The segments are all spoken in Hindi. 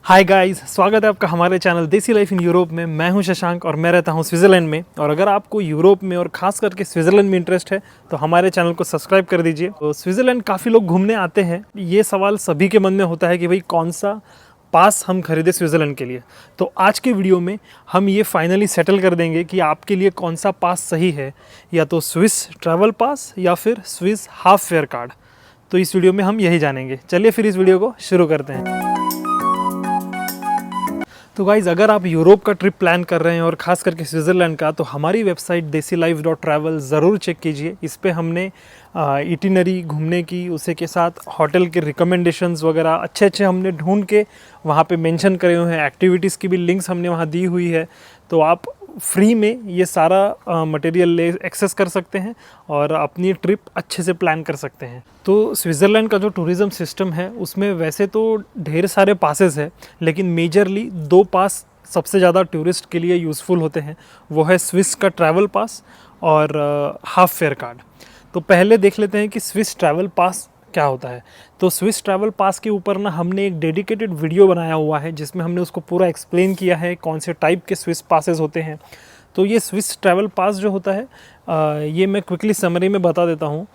हाय गाइस, स्वागत है आपका हमारे चैनल देसी लाइफ इन यूरोप में। मैं हूं शशांक और मैं रहता हूं स्विट्ज़रलैंड में। और अगर आपको यूरोप में और ख़ास करके स्विट्ज़रलैंड में इंटरेस्ट है तो हमारे चैनल को सब्सक्राइब कर दीजिए। तो स्विट्ज़रलैंड काफ़ी लोग घूमने आते हैं। ये सवाल सभी के मन में होता है कि भाई कौन सा पास हम खरीदे स्विट्ज़रलैंड के लिए। तो आज के वीडियो में हम ये फाइनली सेटल कर देंगे कि आपके लिए कौन सा पास सही है, या तो स्विस ट्रैवल पास या फिर स्विस हाफ फेयर कार्ड। तो इस वीडियो में हम यही जानेंगे। चलिए फिर इस वीडियो को शुरू करते हैं। तो गाइज़, अगर आप यूरोप का ट्रिप प्लान कर रहे हैं और ख़ास करके स्विट्ज़रलैंड का, तो हमारी वेबसाइट desilife.travel ज़रूर चेक कीजिए। इस पे हमने इटिनरी घूमने की, उसी के साथ होटल के रिकमेंडेशंस वगैरह अच्छे हमने ढूंढ के वहाँ पे मेंशन करे हुए हैं। एक्टिविटीज़ की भी लिंक्स हमने वहाँ दी हुई है, तो आप फ्री में ये सारा मटेरियल ले एक्सेस कर सकते हैं और अपनी ट्रिप अच्छे से प्लान कर सकते हैं। तो स्विट्ज़रलैंड का जो टूरिज़्म सिस्टम है उसमें वैसे तो ढेर सारे पासेस है, लेकिन मेजरली दो पास सबसे ज़्यादा टूरिस्ट के लिए यूज़फुल होते हैं। वो है स्विस का ट्रैवल पास और हाफ फेयर कार्ड। तो पहले देख लेते हैं कि स्विस ट्रैवल पास क्या होता है। तो स्विस ट्रैवल पास के ऊपर ना हमने एक डेडिकेटेड वीडियो बनाया हुआ है जिसमें हमने उसको पूरा एक्सप्लेन किया है कौन से टाइप के स्विस पासेस होते हैं। तो ये स्विस ट्रैवल पास जो होता है ये मैं क्विकली समरी में बता देता हूँ।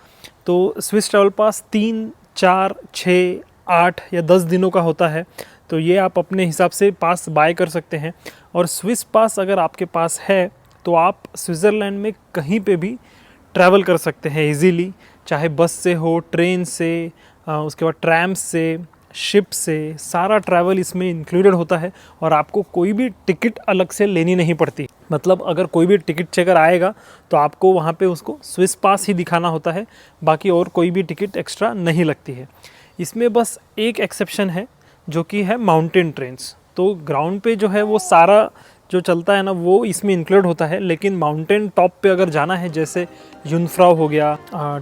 तो स्विस ट्रैवल पास 3, 4, 6, 8 या 10 दिनों का होता है। तो ये आप अपने हिसाब से पास बाय कर सकते हैं। और स्विस पास अगर आपके पास है तो आप स्विट्ज़रलैंड में कहीं पे भी ट्रैवल कर सकते हैं इजीली, चाहे बस से हो, ट्रेन से, उसके बाद ट्रैम से, शिप से। सारा ट्रैवल इसमें इंक्लूडेड होता है और आपको कोई भी टिकट अलग से लेनी नहीं पड़ती। मतलब अगर कोई भी टिकट चेकर आएगा तो आपको वहाँ पे उसको स्विस पास ही दिखाना होता है, बाकी और कोई भी टिकट एक्स्ट्रा नहीं लगती है। इसमें बस एक एक्सेप्शन है जो कि है माउंटेन ट्रेन्स। तो ग्राउंड पे जो है वो सारा जो चलता है ना वो इसमें इंक्लूड होता है, लेकिन माउंटेन टॉप पे अगर जाना है, जैसे यूनफ्राउ हो गया,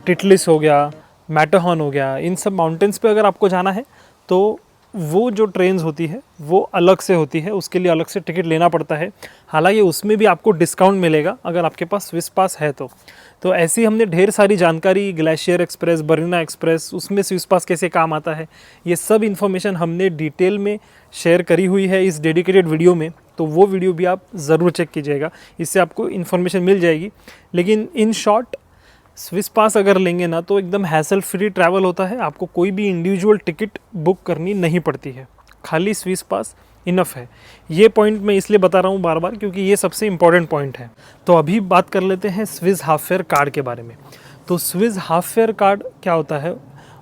टिटलिस हो गया, मैटरहॉर्न हो गया, इन सब माउंटेन्स पे अगर आपको जाना है तो वो जो ट्रेन्स होती है वो अलग से होती है, उसके लिए अलग से टिकट लेना पड़ता है। हालांकि उसमें भी आपको डिस्काउंट मिलेगा अगर आपके पास स्विस पास है तो ऐसी हमने ढेर सारी जानकारी, ग्लेशियर एक्सप्रेस, बर्निना एक्सप्रेस, उसमें स्विस पास कैसे काम आता है, ये सब इन्फॉर्मेशन हमने डिटेल में शेयर करी हुई है इस डेडिकेटेड वीडियो में। तो वो वीडियो भी आप ज़रूर चेक कीजिएगा, इससे आपको इन्फॉर्मेशन मिल जाएगी। लेकिन इन शॉर्ट, स्विस पास अगर लेंगे ना तो एकदम हैसल फ्री ट्रैवल होता है। आपको कोई भी इंडिविजुअल टिकट बुक करनी नहीं पड़ती है, खाली स्विस पास इनफ है। ये पॉइंट मैं इसलिए बता रहा हूँ बार बार क्योंकि ये सबसे इम्पॉर्टेंट पॉइंट है। तो अभी बात कर लेते हैं स्विस हाफ फेयर कार्ड के बारे में। तो स्विस हाफ फेयर कार्ड क्या होता है,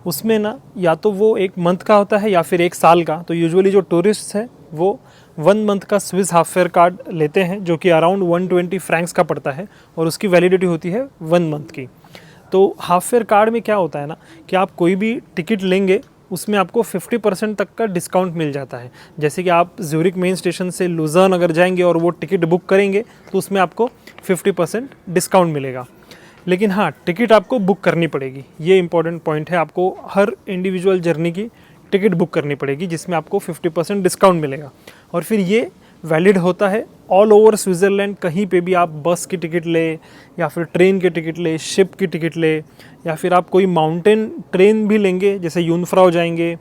उसमें ना या तो वो 1 मंथ का होता है या फिर 1 साल का। तो यूजुअली जो टूरिस्ट है वो 1 मंथ का स्विस हाफ फेयर कार्ड लेते हैं, जो कि अराउंड 120 फ्रैंक्स का पड़ता है और उसकी वैलिडिटी होती है 1 मंथ की। तो हाफ फेयर कार्ड में क्या होता है ना कि आप कोई भी टिकट लेंगे उसमें आपको 50% तक का डिस्काउंट मिल जाता है। जैसे कि आप ज्यूरिक मेन स्टेशन से लुजर्न अगर जाएंगे और वो टिकट बुक करेंगे तो उसमें आपको 50% डिस्काउंट मिलेगा। लेकिन हाँ, टिकट आपको बुक करनी पड़ेगी, ये इंपॉर्टेंट पॉइंट है। आपको हर इंडिविजुअल जर्नी की टिकट बुक करनी पड़ेगी जिसमें आपको 50% डिस्काउंट मिलेगा। और फिर ये वैलिड होता है ऑल ओवर स्विट्ज़रलैंड। कहीं पे भी आप बस की टिकट ले या फिर ट्रेन की टिकट ले, शिप की टिकट ले, या फिर आप कोई माउंटेन ट्रेन भी लेंगे, जैसे यूनफ्राउ जाएंगे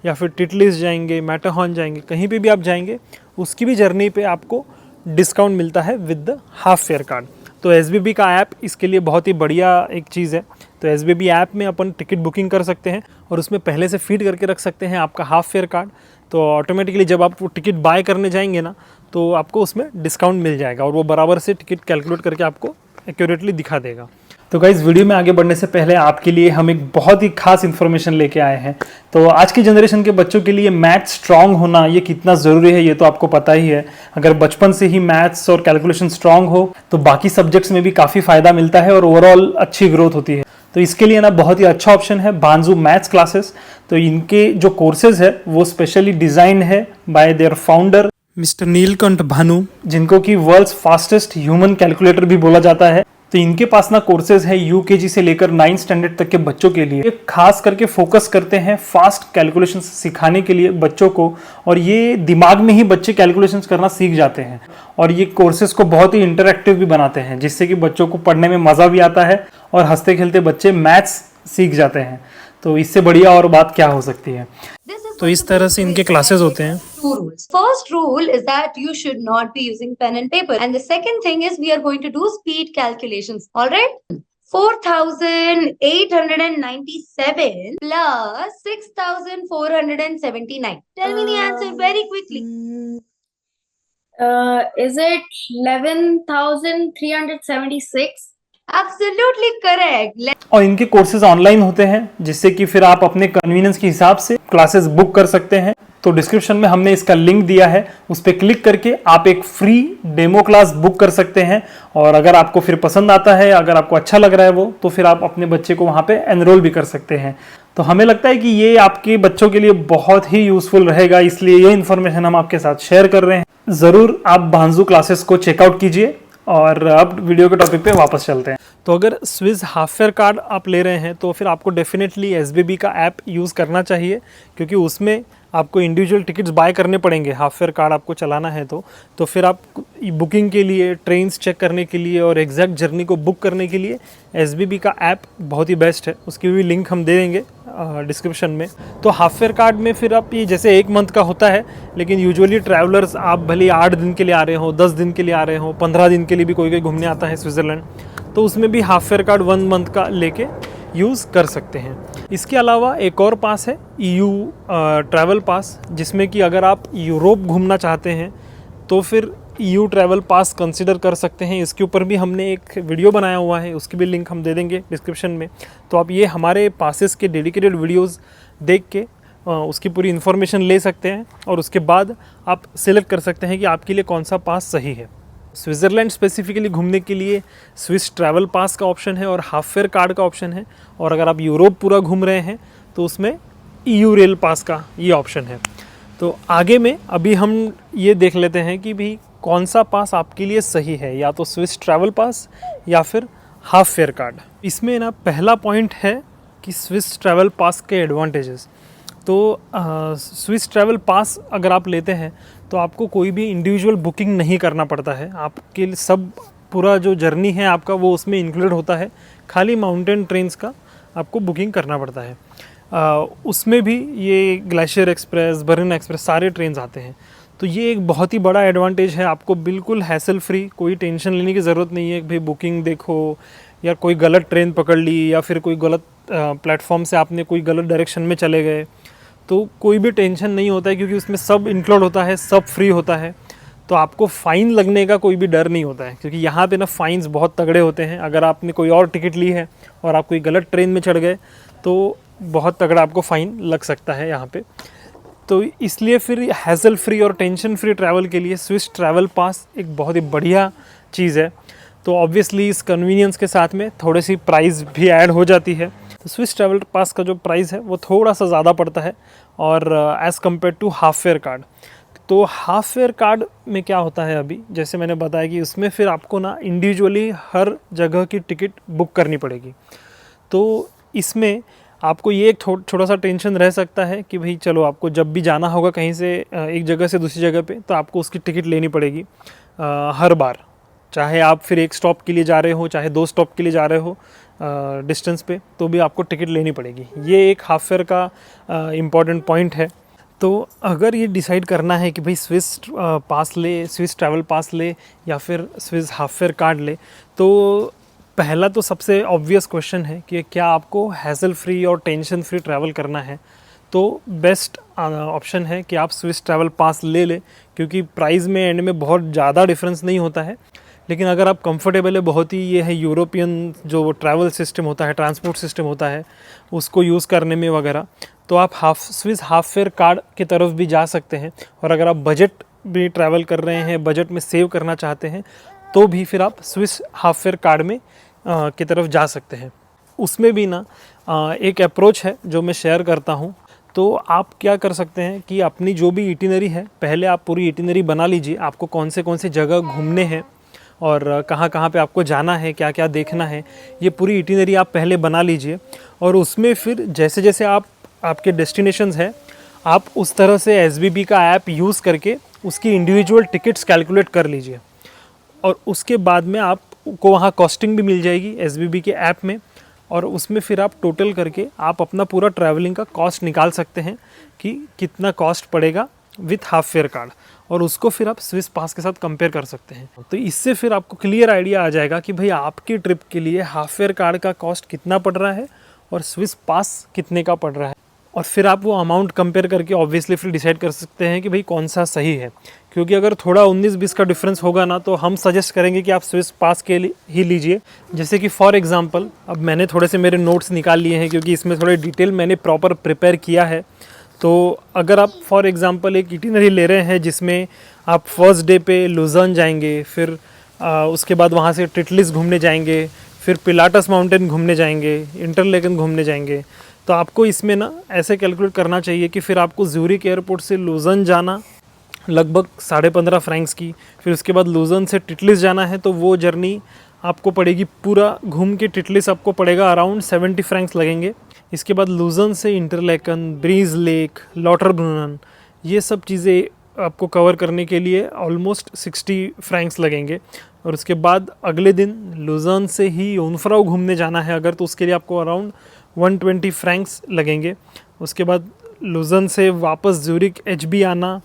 या फिर टिटलिस जाएंगे, मैटरहॉर्न जाएंगे, कहीं पे भी आप जाएंगे उसकी भी जर्नी पे आपको डिस्काउंट मिलता है with the half fare card. तो एसबीबी का ऐप इसके लिए बहुत ही बढ़िया एक चीज़ है। तो एसबीबी ऐप में अपन टिकट बुकिंग कर सकते हैं और उसमें पहले से फीड करके रख सकते हैं आपका हाफ फेयर कार्ड। तो ऑटोमेटिकली जब आप वो टिकट बाय करने जाएंगे ना तो आपको उसमें डिस्काउंट मिल जाएगा और वो बराबर से टिकट कैलकुलेट करके आपको एक्यूरेटली दिखा देगा। तो गाइस, वीडियो में आगे बढ़ने से पहले आपके लिए हम एक बहुत ही खास इन्फॉर्मेशन लेके आए हैं। तो आज की जनरेशन के बच्चों के लिए मैथ्स स्ट्रांग होना ये कितना ज़रूरी है ये तो आपको पता ही है। अगर बचपन से ही मैथ्स और कैलकुलेशन स्ट्रांग हो तो बाकी सब्जेक्ट्स में भी काफ़ी फ़ायदा मिलता है और ओवरऑल अच्छी ग्रोथ होती है। तो इसके लिए ना बहुत ही अच्छा ऑप्शन है बांजू मैथ्स क्लासेस। तो इनके जो कोर्सेज है वो स्पेशली डिज़ाइन है bye there founder mister Neelkanth Bhanu, जिनको कि वर्ल्ड्स फास्टेस्ट ह्यूमन कैलकुलेटर भी बोला जाता है। तो इनके पास ना कोर्सेज है यूकेजी से लेकर 9th स्टैंडर्ड तक के बच्चों के लिए। खास करके फोकस करते हैं फास्ट कैलकुलेशन सिखाने के लिए बच्चों को, और ये दिमाग में ही बच्चे कैलकुलेशन करना सीख जाते हैं। और ये कोर्सेज को बहुत ही इंटरैक्टिव भी बनाते हैं जिससे कि बच्चों को पढ़ने में मज़ा भी आता है और हंसते खेलते बच्चे मैथ्स सीख जाते हैं। तो इससे बढ़िया और बात क्या हो सकती है। तो इस तरह से इनके क्लासेस होते हैं। Two rules. First rule is that you should not be using pen and paper. And the second thing is we are going to do speed calculations. All right? 4,897 plus 6,479. Tell me the answer very quickly. Is it 11,376? Absolutely correct. और इनके कोर्सेज ऑनलाइन होते हैं, जिससे कि फिर आप अपने कन्वीनियंस के हिसाब से क्लासेस बुक कर सकते हैं। तो डिस्क्रिप्शन में हमने इसका लिंक दिया है, उस पर क्लिक करके आप एक फ्री डेमो क्लास बुक कर सकते हैं। और अगर आपको फिर पसंद आता है, अगर आपको अच्छा लग रहा है वो, तो फिर आप अपने बच्चे को वहाँ पे एनरोल भी कर सकते हैं। तो हमें लगता है कि ये आपके बच्चों के लिए बहुत ही यूजफुल रहेगा, इसलिए ये इन्फॉर्मेशन हम आपके साथ शेयर कर रहे हैं। ज़रूर आप बांजू क्लासेस को चेकआउट कीजिए। और अब वीडियो के टॉपिक पे वापस चलते हैं। तो अगर स्विस हाफ फेयर कार्ड आप ले रहे हैं तो फिर आपको डेफिनेटली एसबीबी का ऐप यूज़ करना चाहिए, क्योंकि उसमें आपको इंडिविजुअल टिकट्स बाय करने पड़ेंगे। हाफ फेयर कार्ड आपको चलाना है तो फिर आप बुकिंग के लिए, ट्रेन्स चेक करने के लिए और एग्जैक्ट जर्नी को बुक करने के लिए एसबीबी का ऐप बहुत ही बेस्ट है। उसकी भी लिंक हम दे देंगे डिस्क्रिप्शन में। तो हाफ फेयर कार्ड में फिर आप ये जैसे 1 मंथ का होता है, लेकिन यूजुअली ट्रैवलर्स आप भले 8 दिन के लिए आ रहे हो, 10 दिन के लिए आ रहे हो, 15 दिन के लिए भी कोई घूमने आता है स्विट्ज़रलैंड, तो उसमें भी हाफ फेयर कार्ड 1 मंथ का लेके यूज़ कर सकते हैं। इसके अलावा एक और पास है EU ट्रैवल पास, जिसमें कि अगर आप यूरोप घूमना चाहते हैं तो फिर EU ट्रैवल पास कंसिडर कर सकते हैं। इसके ऊपर भी हमने एक वीडियो बनाया हुआ है, उसकी भी लिंक हम दे देंगे डिस्क्रिप्शन में। तो आप ये हमारे पासेस के डेडिकेटेड वीडियोस देख के उसकी पूरी इन्फॉर्मेशन ले सकते हैं और उसके बाद आप सिलेक्ट कर सकते हैं कि आपके लिए कौन सा पास सही है। स्विट्ज़रलैंड स्पेसिफिकली घूमने के लिए स्विस ट्रैवल पास का ऑप्शन है और हाफ फेयर कार्ड का ऑप्शन है। और अगर आप यूरोप पूरा घूम रहे हैं तो उसमें EU रेल पास का ये ऑप्शन है। तो आगे में अभी हम ये देख लेते हैं कि भाई कौन सा पास आपके लिए सही है, या तो स्विस ट्रैवल पास या फिर हाफ फेयर कार्ड। इसमें ना पहला पॉइंट है कि स्विस ट्रैवल पास के एडवांटेजेस। तो स्विस ट्रैवल पास अगर आप लेते हैं तो आपको कोई भी इंडिविजुअल बुकिंग नहीं करना पड़ता है। आपके लिए सब पूरा जो जर्नी है आपका वो उसमें इंक्लूड होता है। खाली माउंटेन ट्रेन्स का आपको बुकिंग करना पड़ता है। उसमें भी ये ग्लेशियर एक्सप्रेस, बर्न एक्सप्रेस सारे ट्रेन्स आते हैं। तो ये एक बहुत ही बड़ा एडवांटेज है। आपको बिल्कुल हैसल फ्री, कोई टेंशन लेने की ज़रूरत नहीं है कि भाई बुकिंग देखो या कोई गलत ट्रेन पकड़ ली या फिर कोई गलत प्लेटफॉर्म से आपने कोई गलत डायरेक्शन में चले गए, तो कोई भी टेंशन नहीं होता है, क्योंकि उसमें सब इंक्लूड होता है, सब फ्री होता है। तो आपको फ़ाइन लगने का कोई भी डर नहीं होता है, क्योंकि यहाँ पे ना फ़ाइन्स बहुत तगड़े होते हैं। अगर आपने कोई और टिकट ली है और आप कोई गलत ट्रेन में चढ़ गए तो बहुत तगड़ा आपको फ़ाइन लग सकता है यहाँ पे। तो इसलिए फिर हैसल फ्री और टेंशन फ्री ट्रैवल के लिए स्विस ट्रैवल पास एक बहुत ही बढ़िया चीज़ है। तो ऑब्वियसली इस कन्वीनियंस के साथ में थोड़ी सी प्राइस भी ऐड हो जाती है। तो स्विस ट्रैवल पास का जो प्राइस है वो थोड़ा सा ज़्यादा पड़ता है और as compare to half fare card. तो हाफ फेयर कार्ड में क्या होता है, अभी जैसे मैंने बताया कि उसमें फिर आपको ना इंडिविजुअली हर जगह की टिकट बुक करनी पड़ेगी। तो इसमें आपको ये एक छोटा सा टेंशन रह सकता है कि भाई चलो आपको जब भी जाना होगा कहीं से एक जगह से दूसरी जगह पे, तो आपको उसकी टिकट लेनी पड़ेगी हर बार। चाहे आप फिर 1 स्टॉप के लिए जा रहे हो, चाहे 2 स्टॉप के लिए जा रहे हो डिस्टेंस पे, तो भी आपको टिकट लेनी पड़ेगी। ये एक हाफ फेयर का इम्पॉर्टेंट पॉइंट है। तो अगर ये डिसाइड करना है कि भाई स्विस पास ले, स्विस ट्रैवल पास ले या फिर स्विस हाफ फेयर कार्ड ले, तो पहला तो सबसे ऑब्वियस क्वेश्चन है कि क्या आपको हैसल फ्री और टेंशन फ्री ट्रैवल करना है। तो बेस्ट ऑप्शन है कि आप स्विस ट्रैवल पास ले लें, क्योंकि प्राइस में एंड में बहुत ज़्यादा डिफरेंस नहीं होता है। लेकिन अगर आप कंफर्टेबल है बहुत ही, ये है यूरोपियन जो ट्रैवल सिस्टम होता है, ट्रांसपोर्ट सिस्टम होता है, उसको यूज़ करने में वगैरह, तो आप स्विस हाफ फेयर कार्ड की तरफ भी जा सकते हैं। और अगर आप बजट भी ट्रैवल कर रहे हैं, बजट में सेव करना चाहते हैं, तो भी फिर आप स्विस हाफ फेयर कार्ड में की तरफ जा सकते हैं। उसमें भी ना एक अप्रोच है जो मैं शेयर करता हूँ। तो आप क्या कर सकते हैं कि अपनी जो भी इटिनरी है, पहले आप पूरी इटिनरी बना लीजिए, आपको कौन से जगह घूमने हैं और कहाँ कहाँ पे आपको जाना है, क्या क्या देखना है, ये पूरी इटिनरी आप पहले बना लीजिए। और उसमें फिर जैसे जैसे आपके डेस्टिनेशंस हैं, आप उस तरह से एसबीबी का ऐप यूज़ करके उसकी इंडिविजुअल टिकट्स कैलकुलेट कर लीजिए। और उसके बाद में आपको वहाँ कॉस्टिंग भी मिल जाएगी एसबीबी के ऐप में। और उसमें फिर आप टोटल करके आप अपना पूरा ट्रैवलिंग का कॉस्ट निकाल सकते हैं कि कितना कॉस्ट पड़ेगा विथ हाफ फेयर कार्ड, और उसको फिर आप स्विस पास के साथ कंपेयर कर सकते हैं। तो इससे फिर आपको क्लियर आइडिया आ जाएगा कि भाई आपकी ट्रिप के लिए हाफ फेयर कार्ड का कॉस्ट कितना पड़ रहा है और स्विस पास कितने का पड़ रहा है, और फिर आप वो अमाउंट कंपेयर करके ऑब्वियसली फिर डिसाइड कर सकते हैं कि भाई कौन सा सही है। क्योंकि अगर थोड़ा 19-20 का डिफरेंस होगा ना, तो हम सजेस्ट करेंगे कि आप स्विस पास के लिए ही लीजिए। जैसे कि फॉर एग्जांपल अब मैंने थोड़े से मेरे नोट्स निकाल लिए हैं, क्योंकि इसमें थोड़े डिटेल मैंने प्रॉपर प्रिपेयर किया है। तो अगर आप फॉर एग्जांपल एक इटिनरी ले रहे हैं जिसमें आप फर्स्ट डे पे लुजर्न जाएंगे, फिर उसके बाद वहाँ से टिटलिस घूमने जाएंगे, फिर पिलाटस माउंटेन घूमने जाएंगे, इंटरलेकन घूमने जाएंगे, तो आपको इसमें ना ऐसे कैलकुलेट करना चाहिए कि फिर आपको ज्यूरिक एयरपोर्ट से लुजर्न जाना लगभग 15.5 फ्रैंक्स की, फिर उसके बाद लुजर्न से टिटलिस जाना है तो वो जर्नी आपको पड़ेगी, पूरा घूम के टिटलिस आपको पड़ेगा अराउंड 70 फ्रैंक्स लगेंगे। इसके बाद लुजर्न से इंटरलेकन, ब्रीज लेक, लॉटरब्रुनन, ये सब चीज़ें आपको कवर करने के लिए ऑलमोस्ट 60 फ्रैंक्स लगेंगे। और उसके बाद अगले दिन लुजर्न से ही योनफ्राउ घूमने जाना है अगर, तो उसके लिए आपको अराउंड 120 फ्रैंक्स लगेंगे। उसके बाद लुजर्न से वापस ज्यूरिक एचबी आना,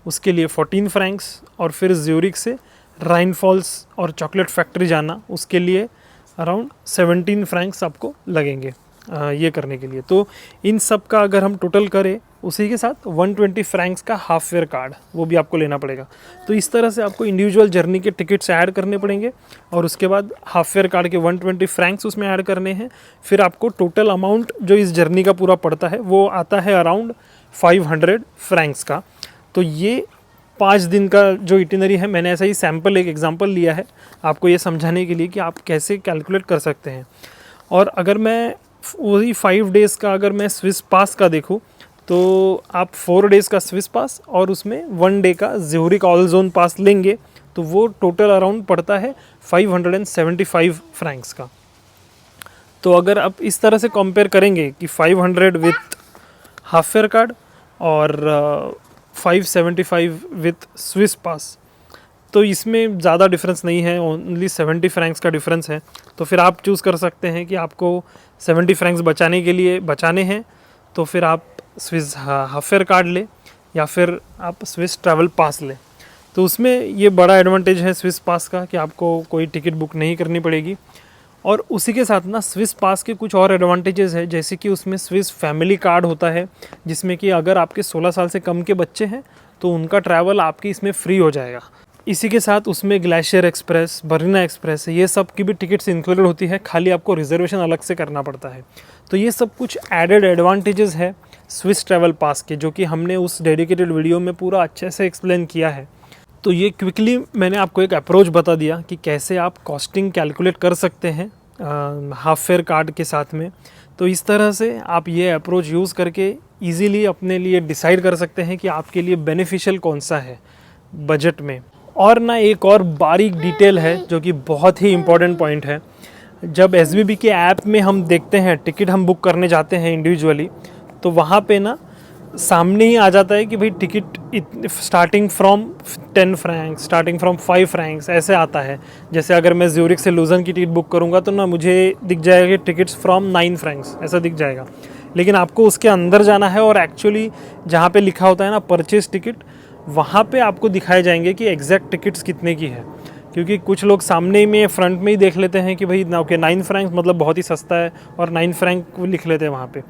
उसके लिए 14 फ्रैंक्स, और फिर ज्यूरिक से राइन फॉल्स और चॉकलेट फैक्ट्री जाना, उसके लिए अराउंड 17 फ्रैंक्स आपको लगेंगे ये करने के लिए। तो इन सब का अगर हम टोटल करें, उसी के साथ 120 फ्रैंक्स का हाफ फेयर कार्ड वो भी आपको लेना पड़ेगा। तो इस तरह से आपको इंडिविजुअल जर्नी के टिकट्स ऐड करने पड़ेंगे, और उसके बाद हाफ फेयर कार्ड के 120 फ्रैंक्स उसमें ऐड करने हैं। फिर आपको टोटल अमाउंट जो इस जर्नी का पूरा पड़ता है वो आता है अराउंड 500 फ्रैंक्स का। तो ये 5 दिन का जो इटिनरी है, मैंने ऐसा ही सैम्पल एक एग्जांपल लिया है आपको ये समझाने के लिए कि आप कैसे कैलकुलेट कर सकते हैं। और अगर मैं वही 5 डेज़ का अगर मैं स्विस पास का देखूं, तो आप 4 डेज़ का स्विस पास और उसमें 1 डे का ज्यूरिक ऑल जोन पास लेंगे, तो वो टोटल अराउंड पड़ता है 575 फ्रैंक्स का। तो अगर आप इस तरह से कंपेयर करेंगे कि 500 विथ हाफ फेयर कार्ड और 575 विथ स्विस पास, तो इसमें ज़्यादा डिफरेंस नहीं है, ओनली 70 फ्रैंक्स का डिफरेंस है। तो फिर आप चूज़ कर सकते हैं कि आपको 70 फ्रैंक्स बचाने हैं, तो फिर आप स्विस हाफ फेयर कार्ड ले या फिर आप स्विस ट्रैवल पास ले। तो उसमें ये बड़ा एडवांटेज है स्विस पास का कि आपको कोई टिकट बुक नहीं करनी पड़ेगी। और उसी के साथ ना स्विस पास के कुछ और एडवांटेजेस है, जैसे कि उसमें स्विस फैमिली कार्ड होता है, जिसमें कि अगर आपके 16 साल से कम के बच्चे हैं तो उनका ट्रैवल आपके इसमें फ्री हो जाएगा। इसी के साथ उसमें ग्लेशियर एक्सप्रेस, बरीना एक्सप्रेस, ये सब की भी टिकट्स इंक्लूडेड होती है, खाली आपको रिजर्वेशन अलग से करना पड़ता है। तो ये सब कुछ एडेड एडवांटेजेस है स्विस ट्रैवल पास के, जो कि हमने उस डेडिकेटेड वीडियो में पूरा अच्छे से एक्सप्लेन किया है। तो ये क्विकली मैंने आपको एक अप्रोच बता दिया कि कैसे आप कॉस्टिंग कैलकुलेट कर सकते हैं हाफ फेयर कार्ड के साथ में। तो इस तरह से आप ये अप्रोच यूज़ करके इजीली अपने लिए डिसाइड कर सकते हैं कि आपके लिए बेनिफिशियल कौन सा है बजट में। और ना एक और बारीक डिटेल है जो कि बहुत ही इम्पोर्टेंट पॉइंट है। जब SBB के ऐप में हम देखते हैं, टिकट हम बुक करने जाते हैं इंडिविजुअली, तो वहाँ पे ना सामने ही आ जाता है कि भाई ticket starting from 10 Franks, starting from 5 Franks, ऐसे आता है। जैसे अगर मैं ज्यूरिक से लुजर्न की टिकट बुक करूँगा तो ना मुझे दिख जाएगा कि टिकट्स फ्रॉम 9 फ्रैंक्स, ऐसा दिख जाएगा। लेकिन आपको उसके अंदर जाना है और एक्चुअली जहाँ पे लिखा होता है ना परचेज टिकट, वहाँ पे आपको दिखाए जाएंगे कि एग्जैक्ट टिकट्स कितने की है। क्योंकि कुछ लोग सामने में फ्रंट में ही देख लेते हैं कि भाई ओके 9 फ्रैंक्स मतलब बहुत ही सस्ता है, और 9 फ्रैंक लिख लेते हैं वहाँ पे।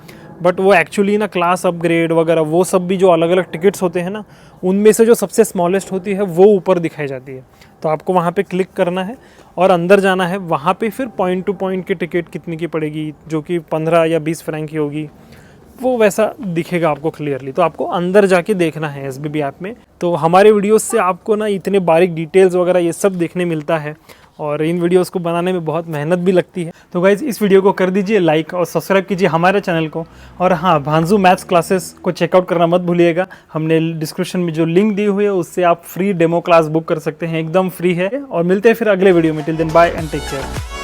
बट वो एक्चुअली ना क्लास अपग्रेड वगैरह वो सब भी जो अलग अलग टिकट्स होते हैं ना, उनमें से जो सबसे स्मॉलेस्ट होती है वो ऊपर दिखाई जाती है। तो आपको वहाँ पे क्लिक करना है और अंदर जाना है। वहाँ पे फिर पॉइंट टू पॉइंट की टिकट कितने की पड़ेगी, जो कि 15 या 20 फ्रैंक की होगी, वो वैसा दिखेगा आपको क्लियरली। तो आपको अंदर जाके देखना है SBB ऐप में। तो हमारे वीडियोस से आपको ना इतने बारीक डिटेल्स वगैरह ये सब देखने मिलता है, और इन वीडियोस को बनाने में बहुत मेहनत भी लगती है। तो गाइज इस वीडियो को कर दीजिए लाइक और सब्सक्राइब कीजिए हमारे चैनल को। और हाँ, भांजू मैथ्स क्लासेस को चेकआउट करना मत भूलिएगा। हमने डिस्क्रिप्शन में जो लिंक दी हुई है उससे आप फ्री डेमो क्लास बुक कर सकते हैं, एकदम फ्री है। और मिलते हैं फिर अगले वीडियो में। Till then bye and take care.